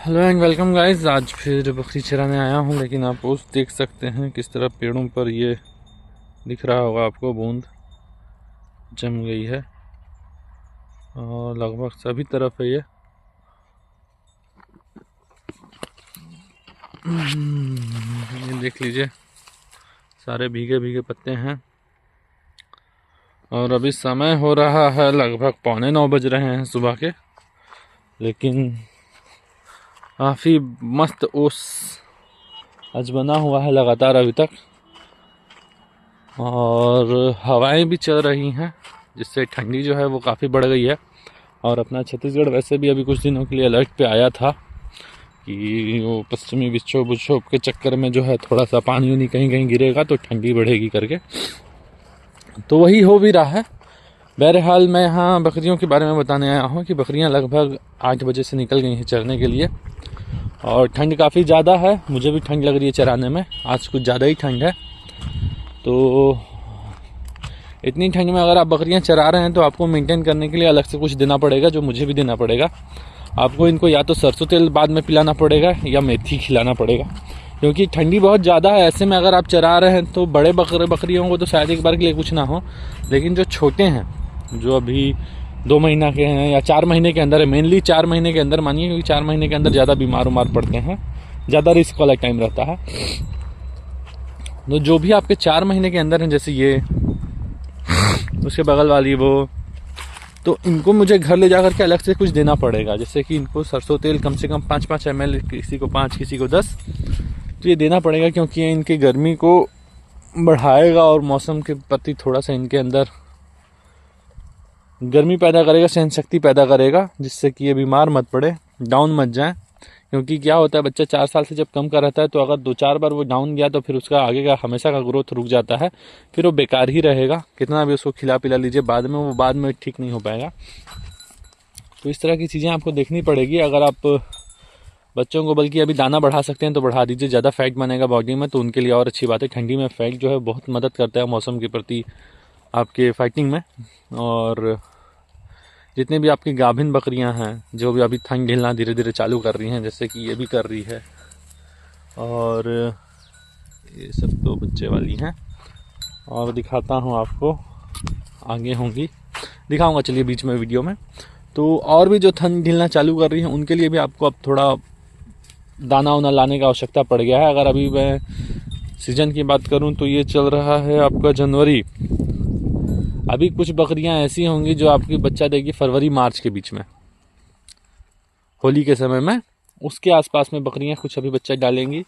Hello and welcome guys. आज फिर बकरी चराने आया हूँ, लेकिन आप उस देख सकते हैं किस तरह पेड़ों पर ये दिख रहा होगा आपको, बूंद जम गई है और लगभग सभी तरफ है ये। ये देख लीजिए, सारे भीगे भीगे पत्ते हैं। और अभी समय हो रहा है लगभग 8:45 बज रहे हैं सुबह के, लेकिन काफ़ी मस्त ओस आज बना हुआ है लगातार अभी तक, और हवाएं भी चल रही हैं, जिससे ठंडी जो है वो काफ़ी बढ़ गई है। और अपना छत्तीसगढ़ वैसे भी अभी कुछ दिनों के लिए अलर्ट पे आया था कि वो पश्चिमी विक्षोभ के चक्कर में जो है थोड़ा सा पानी उनी कहीं कहीं गिरेगा तो ठंडी बढ़ेगी करके, तो वही हो भी रहा है। बहरहाल मैं यहाँ बकरियों के बारे में बताने आया हूँ कि बकरियाँ लगभग 8 बजे से निकल गई हैं चरने के लिए, और ठंड काफ़ी ज़्यादा है। मुझे भी ठंड लग रही है चराने में, आज कुछ ज़्यादा ही ठंड है। तो इतनी ठंड में अगर आप बकरियां चरा रहे हैं तो आपको मेंटेन करने के लिए अलग से कुछ देना पड़ेगा, जो मुझे भी देना पड़ेगा। आपको इनको या तो सरसों तेल बाद में पिलाना पड़ेगा या मेथी खिलाना पड़ेगा, क्योंकि ठंडी बहुत ज़्यादा है। ऐसे में अगर आप चरा रहे हैं तो बड़े बकरियों को तो शायद एक बार के लिए कुछ ना हो, लेकिन जो छोटे हैं, जो अभी 2 महीना के हैं या 4 महीने के अंदर है, मेनली 4 महीने के अंदर मानिए, क्योंकि 4 महीने के अंदर ज़्यादा बीमार पड़ते हैं, ज़्यादा रिस्क वाला टाइम रहता है। तो जो भी आपके 4 महीने के अंदर हैं, जैसे ये, उसके बगल वाली वो, तो इनको मुझे घर ले जाकर के अलग से कुछ देना पड़ेगा। जैसे कि इनको सरसों तेल कम से कम 5-5 ml, किसी को 5, किसी को 10, तो ये देना पड़ेगा, क्योंकि ये इनकी गर्मी को बढ़ाएगा और मौसम के प्रति थोड़ा सा इनके अंदर गर्मी पैदा करेगा, सहन शक्ति पैदा करेगा, जिससे कि ये बीमार मत पड़े, डाउन मत जाए। क्योंकि क्या होता है, बच्चा 4 साल से जब कम का रहता है तो अगर 2-4 बार वो डाउन गया तो फिर उसका आगे का हमेशा का ग्रोथ रुक जाता है, फिर वो बेकार ही रहेगा, कितना भी उसको खिला पिला लीजिए, बाद में ठीक नहीं हो पाएगा। तो इस तरह की चीज़ें आपको देखनी पड़ेगी। अगर आप बच्चों को बल्कि अभी दाना बढ़ा सकते हैं तो बढ़ा दीजिए, ज़्यादा फैट बनेगा बॉडी में तो उनके लिए और अच्छी बात है। ठंडी में फैट जो है बहुत मदद करता है मौसम के प्रति आपके फाइटिंग में। और जितने भी आपकी गाभिन बकरियां हैं, जो भी अभी ठंड झेलना धीरे धीरे चालू कर रही हैं, जैसे कि ये भी कर रही है, और ये सब तो बच्चे वाली हैं, और दिखाता हूँ आपको, आगे होंगी दिखाऊंगा, चलिए बीच में वीडियो में। तो और भी जो ठंड झेलना चालू कर रही हैं उनके लिए भी आपको अब थोड़ा दाना वाना लाने का आवश्यकता पड़ गया है। अगर अभी मैं सीजन की बात करूँ तो ये चल रहा है आपका जनवरी। अभी कुछ बकरियां ऐसी होंगी जो आपकी बच्चा देगी फरवरी मार्च के बीच में, होली के समय में, उसके आसपास में बकरियां कुछ अभी बच्चा डालेंगी।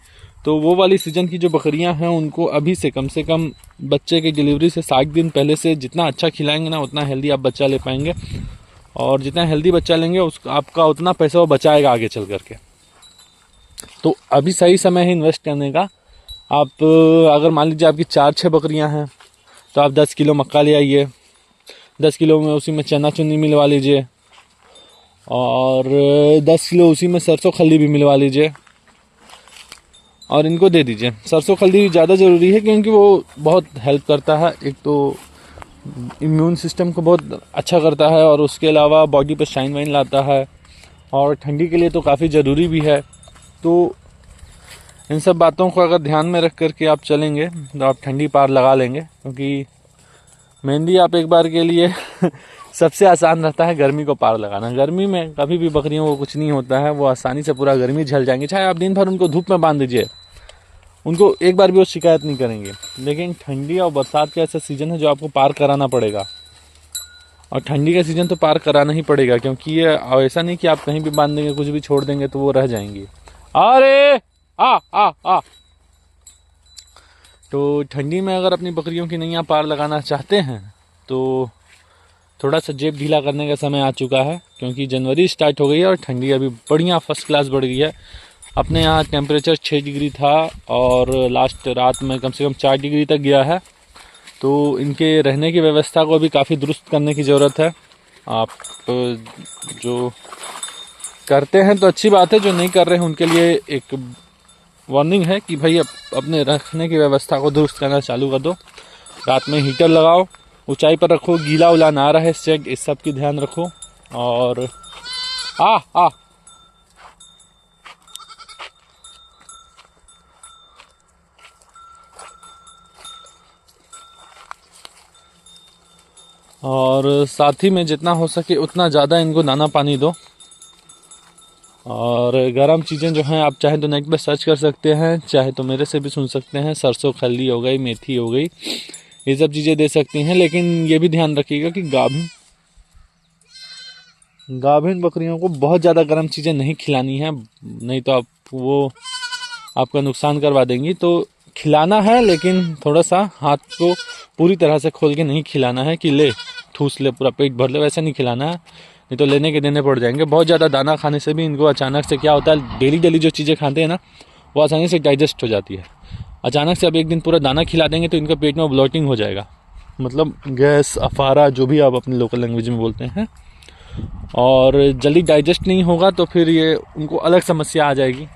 तो वो वाली सीजन की जो बकरियां हैं उनको अभी से कम बच्चे की डिलीवरी से 60 दिन पहले से जितना अच्छा खिलाएंगे ना, उतना हेल्दी आप बच्चा ले पाएंगे, और जितना हेल्दी बच्चा लेंगे आपका उतना पैसा वो बचाएगा आगे चल करके। तो अभी सही समय है इन्वेस्ट करने का। आप अगर मान लीजिए आपकी 4-6 बकरियां हैं तो आप 10 किलो मक्का ले आइए, 10 किलो में उसी में चना चुनी मिलवा लीजिए, और 10 किलो उसी में सरसों खल्ली भी मिलवा लीजिए और इनको दे दीजिए। सरसों खल्ली ज़्यादा ज़रूरी है क्योंकि वो बहुत हेल्प करता है, एक तो इम्यून सिस्टम को बहुत अच्छा करता है, और उसके अलावा बॉडी पर शाइन वाइन लाता है, और ठंडी के लिए तो काफ़ी ज़रूरी भी है। तो इन सब बातों को अगर ध्यान में रख करके आप चलेंगे तो आप ठंडी पार लगा लेंगे, क्योंकि मेनली आप एक बार के लिए सबसे आसान रहता है गर्मी को पार लगाना। गर्मी में कभी भी बकरियों को कुछ नहीं होता है, वो आसानी से पूरा गर्मी झेल जाएंगे, चाहे आप दिन भर उनको धूप में बांध दीजिए, उनको एक बार भी वो शिकायत नहीं करेंगे। लेकिन ठंडी और बरसात का ऐसा सीज़न है जो आपको पार कराना पड़ेगा, और ठंडी का सीज़न तो पार कराना ही पड़ेगा, क्योंकि ये ऐसा नहीं कि आप कहीं भी बांध देंगे, कुछ भी छोड़ देंगे तो वो रह जाएंगी। अरे आ तो ठंडी में अगर अपनी बकरियों की नैया पार लगाना चाहते हैं तो थोड़ा सा जेब ढीला करने का समय आ चुका है, क्योंकि जनवरी स्टार्ट हो गई है और ठंडी अभी बढ़िया फर्स्ट क्लास बढ़ गई है। अपने यहाँ टेम्परेचर 6 डिग्री था और लास्ट रात में कम से कम 4 डिग्री तक गया है। तो इनके रहने की व्यवस्था को अभी काफ़ी दुरुस्त करने की ज़रूरत है। आप जो करते हैं तो अच्छी बात है, जो नहीं कर रहे हैं उनके लिए एक वार्निंग है कि भाई अपने रखने की व्यवस्था को दुरुस्त करना चालू कर दो। रात में हीटर लगाओ, ऊंचाई पर रखो, गीला उला ना रहे शेड, इस सब की ध्यान रखो। और और साथ ही में जितना हो सके उतना ज़्यादा इनको दाना पानी दो। और गर्म चीज़ें जो हैं आप चाहे तो नेट पे सर्च कर सकते हैं, चाहे तो मेरे से भी सुन सकते हैं। सरसों खल्ली हो गई, मेथी हो गई, ये सब चीज़ें दे सकती हैं। लेकिन ये भी ध्यान रखिएगा कि गाभिन बकरियों को बहुत ज़्यादा गर्म चीज़ें नहीं खिलानी है, नहीं तो वो आपका नुकसान करवा देंगी। तो खिलाना है लेकिन थोड़ा सा हाथ को पूरी तरह से खोल के नहीं खिलाना है कि ले ठूस ले पूरा पेट भर ले, वैसा नहीं खिलाना है, नहीं तो लेने के देने पड़ जाएंगे। बहुत ज़्यादा दाना खाने से भी इनको अचानक से क्या होता है, डेली डेली जो चीज़ें खाते हैं ना वो आसानी से डाइजेस्ट हो जाती है। अचानक से अब एक दिन पूरा दाना खिला देंगे तो इनके पेट में ब्लोटिंग हो जाएगा, मतलब गैस, अफारा, जो भी आप अपनी लोकल लैंग्वेज में बोलते हैं, और जल्दी डाइजेस्ट नहीं होगा तो फिर ये उनको अलग समस्या आ जाएगी।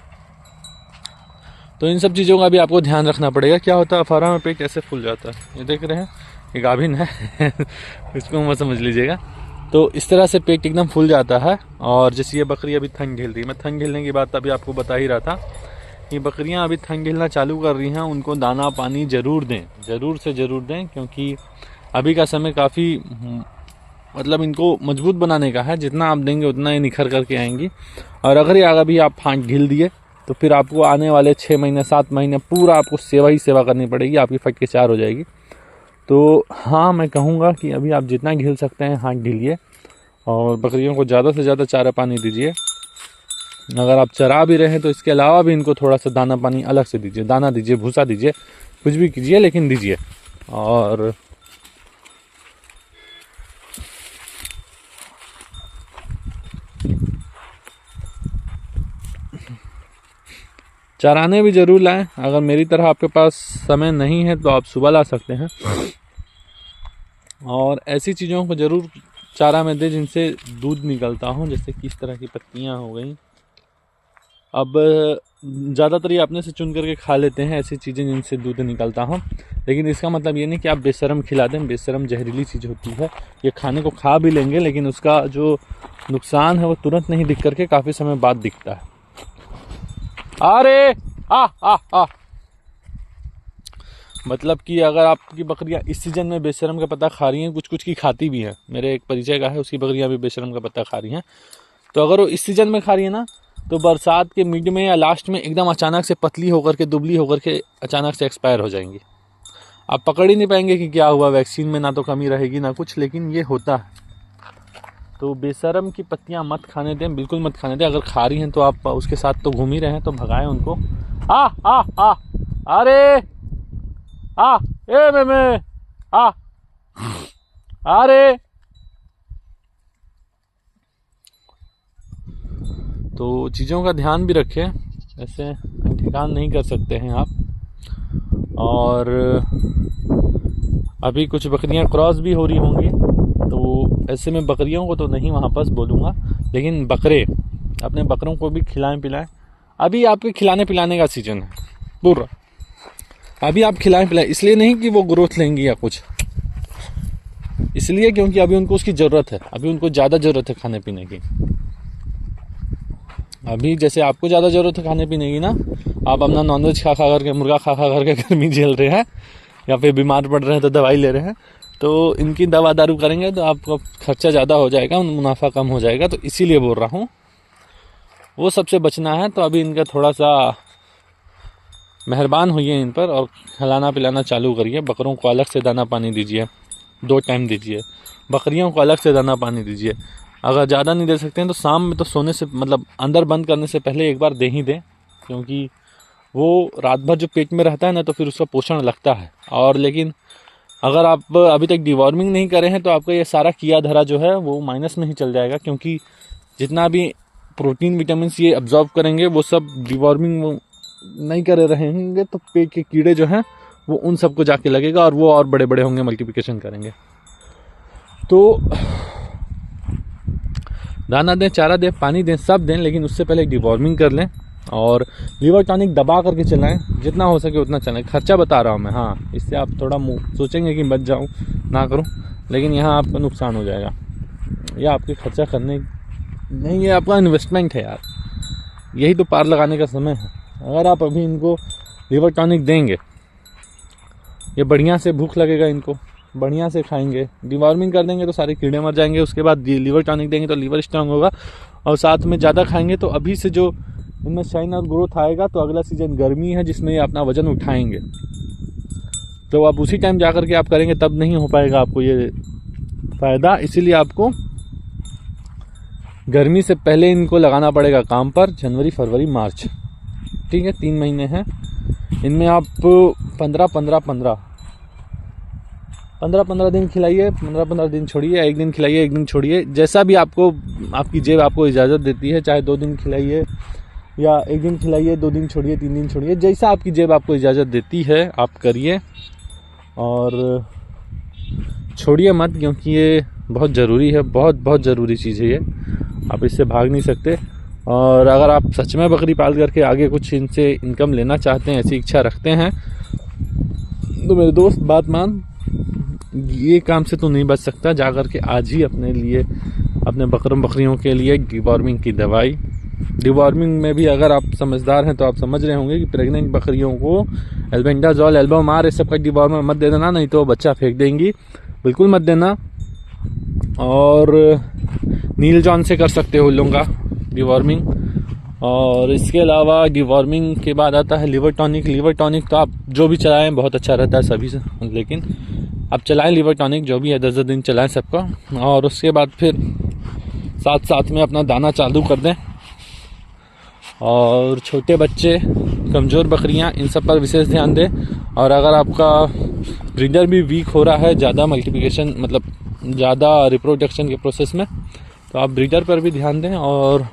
तो इन सब चीज़ों का भी आपको ध्यान रखना पड़ेगा। क्या होता है अफारा में पेट कैसे फूल जाता है, ये देख रहे हैं, ये गाभिन है इसको मत समझ लीजिएगा। तो इस तरह से पेट एकदम फूल जाता है। और जैसे ये बकरी अभी थन झेल रही है, मैं थन झेलने की बात अभी आपको बता ही रहा था, ये बकरियां अभी थन झेलना चालू कर रही हैं, उनको दाना पानी ज़रूर दें, ज़रूर से ज़रूर दें, क्योंकि अभी का समय काफ़ी मतलब इनको मजबूत बनाने का है। जितना आप देंगे उतना ही निखर करके आएंगी। और अगर ये अभी आप फांक ढील दिए तो फिर आपको आने वाले 6 महीने 7 महीने पूरा आपको सेवा ही सेवा करनी पड़ेगी, आपकी फट के 4 हो जाएगी। तो हाँ, मैं कहूँगा कि अभी आप जितना ढील सकते हैं हाथ ढीलिए, और बकरियों को ज़्यादा से ज़्यादा चारा पानी दीजिए। अगर आप चरा भी रहे हैं तो इसके अलावा भी इनको थोड़ा सा दाना पानी अलग से दीजिए, दाना दीजिए, भूसा दीजिए, कुछ भी कीजिए लेकिन दीजिए। और चराने भी ज़रूर लाएं। अगर मेरी तरह आपके पास समय नहीं है तो आप सुबह ला सकते हैं। और ऐसी चीज़ों को ज़रूर चारा में दें जिनसे दूध निकलता हो, जैसे कि इस तरह की पत्तियां हो गई। अब ज़्यादातर ये अपने से चुन करके खा लेते हैं ऐसी चीज़ें जिनसे दूध निकलता हो, लेकिन इसका मतलब ये नहीं कि आप बेशरम खिला दें। बेशरम जहरीली चीज़ होती है, ये खाने को खा भी लेंगे लेकिन उसका जो नुकसान है वो तुरंत नहीं दिख करके काफ़ी समय बाद दिखता है। अरे मतलब कि अगर आपकी बकरियां इस सीजन में बेशरम का पत्ता खा रही हैं, कुछ कुछ की खाती भी हैं, मेरे एक परिचय का है, उसकी बकरियां भी बेशरम का पत्ता खा रही हैं, तो अगर वो इस सीजन में खा रही है ना, तो बरसात के मिड में या लास्ट में एकदम अचानक से पतली होकर के, दुबली होकर के अचानक से एक्सपायर हो जाएंगी। आप पकड़ ही नहीं पाएंगे कि क्या हुआ, वैक्सीन में ना तो कमी रहेगी ना कुछ, लेकिन ये होता है। तो बेशरम की पत्तियां मत खाने दें, बिल्कुल मत खाने दें। अगर खा रही हैं तो आप उसके साथ तो घूम ही रहे हैं तो भगाएं उनको। अरे ए मैं अरे, तो चीज़ों का ध्यान भी रखें, ऐसे ठिकान नहीं कर सकते हैं आप। और अभी कुछ बकरियां क्रॉस भी हो रही होंगी, तो ऐसे में बकरियों को तो नहीं वहाँ पास बोलूँगा, लेकिन बकरे, अपने बकरों को भी खिलाएं पिलाएं। अभी आपके खिलाने पिलाने का सीजन है पूरा, अभी आप खिलाएं पिलाएं, इसलिए नहीं कि वो ग्रोथ लेंगी या कुछ, इसलिए क्योंकि अभी उनको उसकी ज़रूरत है, अभी उनको ज़्यादा ज़रूरत है खाने पीने की। अभी जैसे आपको ज़्यादा ज़रूरत है खाने पीने की ना, आप अपना नॉनवेज खा खा करके, मुर्गा खा खा करके गर्मी झेल रहे हैं या फिर बीमार पड़ रहे हैं तो दवाई ले रहे हैं, तो इनकी दवा दारू करेंगे तो आपका खर्चा ज़्यादा हो जाएगा, मुनाफा कम हो जाएगा। तो इसीलिए बोल रहा हूँ, वो सबसे बचना है। तो अभी इनका थोड़ा सा मेहरबान होइए इन पर और खिलाना पिलाना चालू करिए। बकरों को अलग से दाना पानी दीजिए, 2 टाइम दीजिए। बकरियों को अलग से दाना पानी दीजिए। अगर ज़्यादा नहीं दे सकते हैं तो शाम में तो सोने से, मतलब अंदर बंद करने से पहले एक बार दे ही दें, क्योंकि वो रात भर जो पेट में रहता है ना तो फिर उसका पोषण लगता है। और लेकिन अगर आप अभी तक डिवॉर्मिंग नहीं करे हैं तो आपका ये सारा किया धरा जो है वो माइनस में ही चल जाएगा, क्योंकि जितना भी प्रोटीन विटामिन ये अब्जॉर्ब करेंगे वो सब डिवॉर्मिंग नहीं करे रहेंगे, तो पेट के कीड़े जो हैं वो उन सबको जाके लगेगा और वो और बड़े बड़े होंगे, मल्टीप्लिकेशन करेंगे। तो दाना दें, चारा दें, पानी दें, सब दें, लेकिन उससे पहले डिवॉर्मिंग कर लें और लीवर टॉनिक दबा करके चलाएं, जितना हो सके उतना चलाएं। खर्चा बता रहा हूँ मैं, हाँ, इससे आप थोड़ा सोचेंगे कि बच जाऊँ, ना करूँ, लेकिन यहाँ आपका नुकसान हो जाएगा। यह आपके खर्चा करने नहीं, ये आपका इन्वेस्टमेंट है यार, यही तो पार लगाने का समय है। अगर आप अभी इनको लीवर टॉनिक देंगे, ये बढ़िया से भूख लगेगा इनको, बढ़िया से खाएंगे, डिवॉर्मिंग कर देंगे तो सारे कीड़े मर जाएंगे। उसके बाद लीवर टॉनिक देंगे तो लीवर स्ट्रांग होगा, और साथ में ज़्यादा खाएंगे तो अभी से जो इनमें शाइन और ग्रोथ आएगा, तो अगला सीजन गर्मी है जिसमें ये अपना वजन उठाएंगे, तो आप उसी टाइम जा कर के आप करेंगे तब नहीं हो पाएगा आपको ये फ़ायदा। इसीलिए आपको गर्मी से पहले इनको लगाना पड़ेगा काम पर, जनवरी फरवरी मार्च, ठीक है, 3 महीने हैं। इनमें आप 15-15 दिन खिलाइए, 15-15 दिन छोड़िए, 1 दिन खिलाइए 1 दिन छोड़िए, जैसा भी आपको आपकी जेब आपको इजाज़त देती है। चाहे 2 दिन खिलाइए या 1 दिन खिलाइए, 2 दिन छोड़िए, 3 दिन छोड़िए, जैसा आपकी जेब आपको इजाज़त देती है आप करिए, और छोड़िए मत, क्योंकि ये बहुत ज़रूरी है, बहुत ज़रूरी चीज़ है ये, आप इससे भाग नहीं सकते। और अगर आप सच में बकरी पाल करके आगे कुछ इनसे इनकम लेना चाहते हैं, ऐसी इच्छा रखते हैं, तो मेरे दोस्त बात मान, ये काम से तो नहीं बच सकता। जा कर के आज ही अपने लिए, अपने बकरियों के लिए डिवॉर्मिंग की दवाई, डिवॉर्मिंग में भी अगर आप समझदार हैं तो आप समझ रहे होंगे कि प्रेग्नेंट बकरियों को एल्बेंडाजोल, एल्बोमार, इस सब का डिवॉर्मर मत दे देना, नहीं तो बच्चा फेंक देंगी, बिल्कुल मत देना। और नील जॉन से कर सकते हो लोगों का डिवॉर्मिंग। और इसके अलावा डिवॉर्मिंग के बाद आता है लिवर टॉनिक। लिवर टॉनिक तो आप जो भी चलाएं बहुत अच्छा रहता है सभी से, लेकिन आप चलाएं लिवर टॉनिक जो भी है, 10 दिन चलाएं सबका, और उसके बाद फिर साथ में अपना दाना चालू कर दें। और छोटे बच्चे, कमज़ोर बकरियां, इन सब पर विशेष ध्यान दें। और अगर आपका ब्रीडर भी वीक हो रहा है ज़्यादा मल्टीप्लिकेशन, मतलब ज़्यादा रिप्रोडक्शन के प्रोसेस में, तो आप ब्रीडर पर भी ध्यान दें और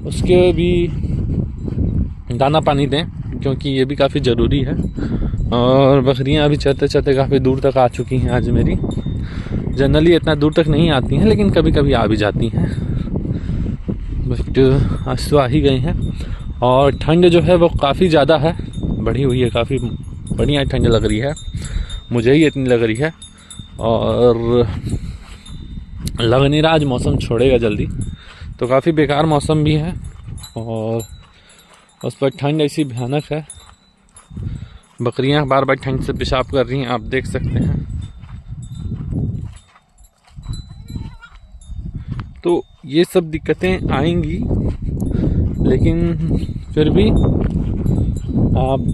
उसके भी दाना पानी दें, क्योंकि ये भी काफ़ी ज़रूरी है। और बकरियां अभी चलते चलते काफ़ी दूर तक आ चुकी हैं आज मेरी। जनरली इतना दूर तक नहीं आती हैं, लेकिन कभी कभी आ भी जाती हैं, बट आज तो आ ही गई हैं। और ठंड जो है वो काफ़ी ज़्यादा है, बढ़ी हुई है, काफ़ी बढ़िया ठंड लग रही है, मुझे ही इतनी लग रही है। और लग नहीं रहा आज मौसम छोड़ेगा जल्दी, तो काफ़ी बेकार मौसम भी है, और उस पर ठंड ऐसी भयानक है, बकरियां बार बार ठंड से पेशाब कर रही हैं, आप देख सकते हैं। तो ये सब दिक्कतें आएंगी, लेकिन फिर भी आप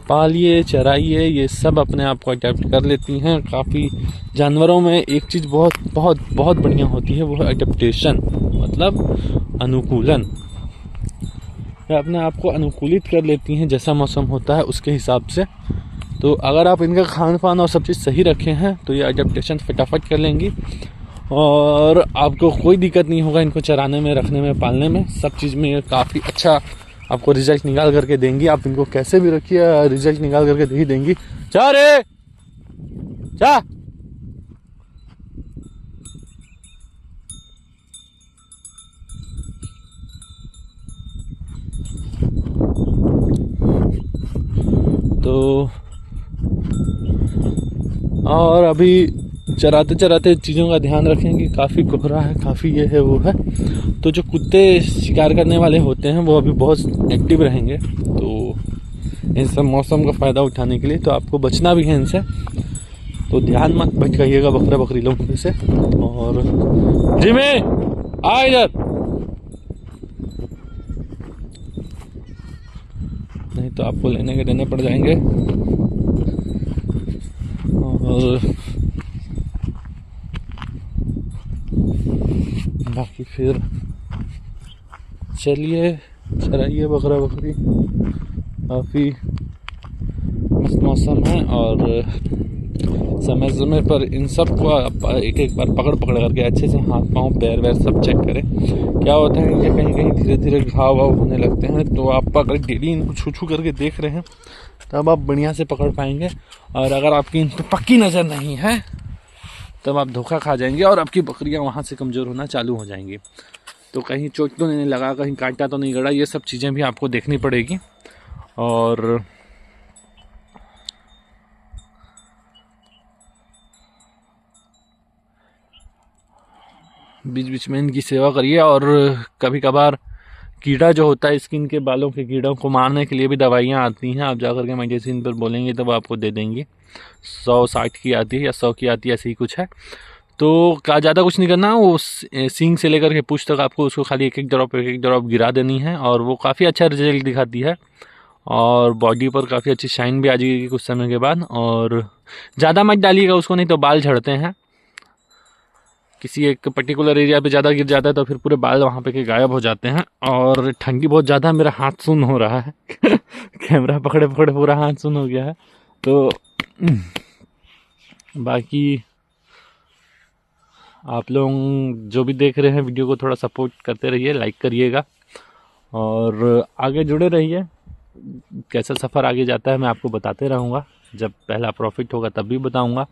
पालिए, चराइए, ये सब अपने आप को अडेप्ट कर लेती हैं। काफ़ी जानवरों में एक चीज़ बहुत बहुत बहुत बढ़िया होती है, वो है अडेप्टेशन, मतलब अनुकूलन। ये अपने आप को अनुकूलित कर लेती हैं जैसा मौसम होता है उसके हिसाब से। तो अगर आप इनका खान पान और सब चीज़ सही रखे हैं तो ये अडेप्टेशन फटाफट कर लेंगी, और आपको कोई दिक्कत नहीं होगा इनको चराने में, रखने में, पालने में, सब चीज़ में ये काफ़ी अच्छा आपको रिजल्ट निकाल करके देंगी। आप इनको कैसे भी रखिए, रिजल्ट निकाल करके दे ही देंगी। जा रे जा। तो और अभी चराते चराते चीज़ों का ध्यान रखेंगे, काफ़ी कोहरा है, काफ़ी ये है वो है, तो जो कुत्ते शिकार करने वाले होते हैं वो अभी बहुत एक्टिव रहेंगे, तो इन सब मौसम का फ़ायदा उठाने के लिए तो आपको बचना भी है इनसे, तो ध्यान मत भटकाइएगा बकरा बकरी लोगों से। और जिम्मे आ इधर, नहीं तो आपको लेने के देने पड़ जाएंगे। और बाकी फिर चलिए चराइए बकरा बकरी, काफ़ी मस्त मौसम है। और समय समय पर इन सब को एक बार पकड़ करके अच्छे से हाथ पाँव पैर वैर सब चेक करें। क्या होता है इनके कहीं कहीं धीरे धीरे घाव वाव होने लगते हैं, तो आप अगर डेली इनको छू छू करके देख रहे हैं तब आप बढ़िया से पकड़ पाएंगे। और अगर आपकी इन पर पक्की नज़र नहीं है तब आप धोखा खा जाएंगे और आपकी बकरियां वहाँ से कमज़ोर होना चालू हो जाएंगी। तो कहीं चोट तो नहीं लगा, कहीं कांटा तो नहीं गड़ा, ये सब चीज़ें भी आपको देखनी पड़ेगी। और बीच बीच में इनकी सेवा करिए, और कभी कभार कीड़ा जो होता है स्किन के, बालों के कीड़ों को मारने के लिए भी दवाइयाँ आती हैं। आप जाकर के मेडिसिन पर बोलेंगे तो वो आपको दे देंगी। 160 की आती है या 100 की आती है, ऐसी ही कुछ है। तो का ज़्यादा कुछ नहीं करना, वो सींग से लेकर के पूंछ तक आपको उसको खाली एक एक ड्रॉप गिरा देनी है, और वो काफ़ी अच्छा रिजल्ट दिखाती है। और बॉडी पर काफ़ी अच्छी शाइन भी आ जाएगी कुछ समय के बाद। और ज़्यादा मत डालिएगा उसको, नहीं तो बाल झड़ते हैं। किसी एक पर्टिकुलर एरिया पे ज़्यादा गिर जाता है तो फिर पूरे बाल वहाँ पे के गायब हो जाते हैं। और ठंडी बहुत ज़्यादा, मेरा हाथ सुन्न हो रहा है कैमरा पकड़े पकड़े पूरा हाथ सुन्न हो गया है। तो बाकी आप लोग जो भी देख रहे हैं वीडियो को थोड़ा सपोर्ट करते रहिए, लाइक करिएगा और आगे जुड़े रहिए। कैसा सफ़र आगे जाता है मैं आपको बताते रहूँगा, जब पहला प्रॉफिट होगा तब भी बताऊँगा।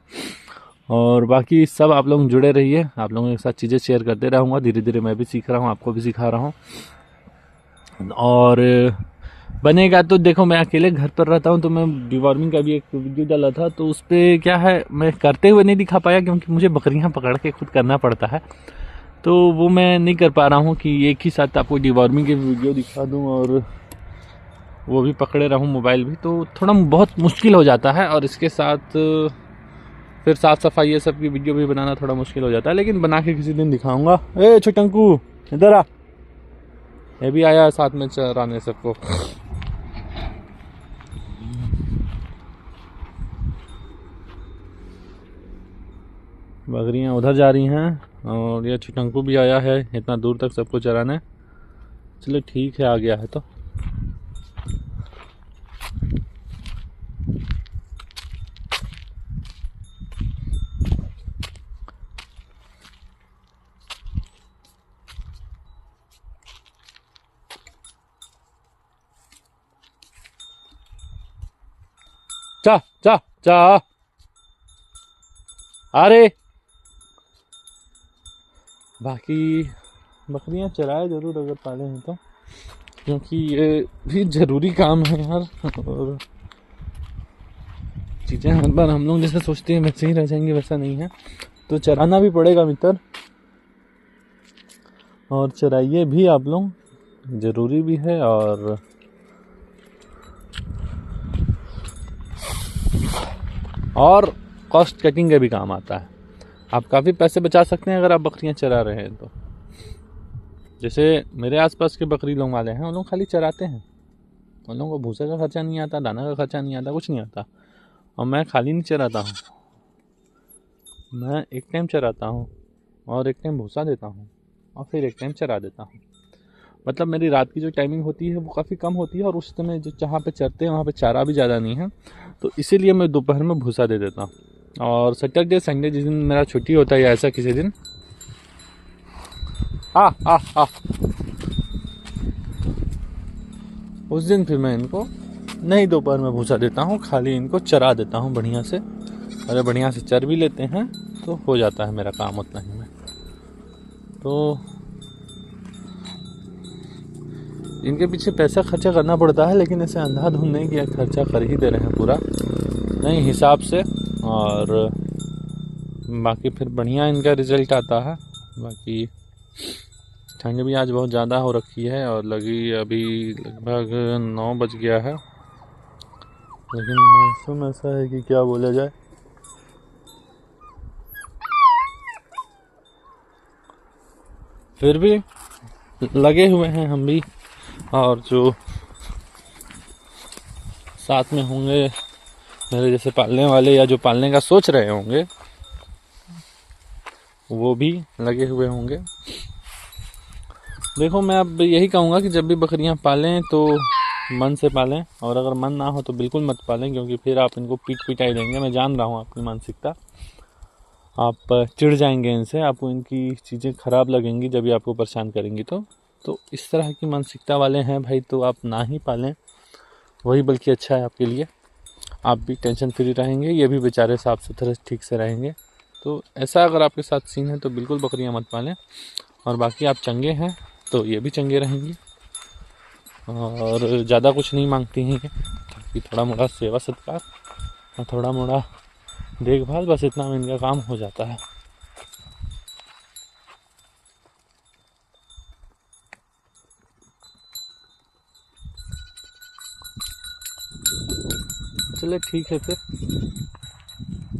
और बाकी सब आप लोग जुड़े रहिए, आप लोगों के साथ चीज़ें शेयर करते रहूँगा। धीरे धीरे मैं भी सीख रहा हूँ, आपको भी सिखा रहा हूँ। और बनेगा तो देखो, मैं अकेले घर पर रहता हूँ तो मैं डिवॉर्मिंग का भी एक वीडियो डाला था, तो उस पर क्या है मैं करते हुए नहीं दिखा पाया क्योंकि मुझे बकरियाँ पकड़ के खुद करना पड़ता है। तो वो मैं नहीं कर पा रहा हूँ कि एक ही साथ आपको डिवॉर्मिंग की वीडियो दिखा दूँ और वो भी पकड़े रहूँ मोबाइल भी, तो थोड़ा बहुत मुश्किल हो जाता है। और इसके साथ फिर साफ़ सफाई ये सब की वीडियो भी बनाना थोड़ा मुश्किल हो जाता है, लेकिन बना के किसी दिन दिखाऊंगा। ए छोटंकू इधर आ, ये भी आया है साथ में चराने सबको। बकरियाँ उधर जा रही हैं और ये छोटंकू भी आया है इतना दूर तक सबको चराने। चलो ठीक है, आ गया है तो। जा जा जा, अरे बाकी बकरियां चराए जरूर अगर पाले हैं तो, क्योंकि ये भी ज़रूरी काम है यार। और चीज़ें हर बार हम लोग जैसे सोचते हैं वैसे ही रह जाएंगे, वैसा नहीं है। तो चराना भी पड़ेगा मित्र, और चराइए भी आप लोग, ज़रूरी भी है। और कॉस्ट कटिंग का भी काम आता है। आप काफ़ी पैसे बचा सकते हैं अगर आप बकरियां चरा रहे हैं तो। जैसे मेरे आसपास के बकरी लोग वाले हैं, उन लोग खाली चराते हैं, उन लोगों को भूसे का खर्चा नहीं आता, दाना का खर्चा नहीं आता, कुछ नहीं आता। और मैं खाली नहीं चराता हूँ, मैं एक टाइम चराता हूँ और एक टाइम भूसा देता हूँ और फिर एक टाइम चरा देता हूँ। मतलब मेरी रात की जो टाइमिंग होती है वो काफ़ी कम होती है, और उस समय जो जहाँ पे चरते हैं वहाँ पे चारा भी ज़्यादा नहीं है, तो इसीलिए मैं दोपहर में भूसा दे देता हूँ। और सैटरडे संडे जिस दिन मेरा छुट्टी होता है या ऐसा किसी दिन उस दिन फिर मैं इनको नहीं दोपहर में भूसा देता हूँ, खाली इनको चरा देता हूँ बढ़िया से। अरे बढ़िया से चर भी लेते हैं तो हो जाता है मेरा काम उतना ही में। तो इनके पीछे पैसा खर्चा करना पड़ता है, लेकिन ऐसे अंधाधुंध नहीं कि खर्चा कर ही दे रहे हैं पूरा, नहीं, हिसाब से। और बाकी फिर बढ़िया इनका रिजल्ट आता है। बाकी ठंड भी आज बहुत ज़्यादा हो रखी है और लगी अभी लगभग 9 बज गया है, लेकिन मौसम ऐसा है कि क्या बोला जाए। फिर भी लगे हुए हैं हम भी, और जो साथ में होंगे मेरे जैसे पालने वाले या जो पालने का सोच रहे होंगे वो भी लगे हुए होंगे। देखो मैं अब यही कहूँगा कि जब भी बकरियाँ पालें तो मन से पालें, और अगर मन ना हो तो बिल्कुल मत पालें, क्योंकि फिर आप इनको पीट पिटाई देंगे। मैं जान रहा हूँ आपकी मानसिकता, आप चिढ़ जाएंगे इनसे, आपको इनकी चीज़ें ख़राब लगेंगी जब ये आपको परेशान करेंगी। तो इस तरह की मानसिकता वाले हैं भाई तो आप ना ही पालें, वही बल्कि अच्छा है आपके लिए। आप भी टेंशन फ्री रहेंगे, ये भी बेचारे साफ़ सुथरे ठीक से रहेंगे। तो ऐसा अगर आपके साथ सीन है तो बिल्कुल बकरियां मत पालें। और बाकी आप चंगे हैं तो ये भी चंगे रहेंगी, और ज़्यादा कुछ नहीं मांगती हैं कि थोड़ा मोड़ा सेवा सत्कार और थोड़ा मोड़ा देखभाल, बस इतना में इनका काम हो जाता है। चले ठीक है फिर।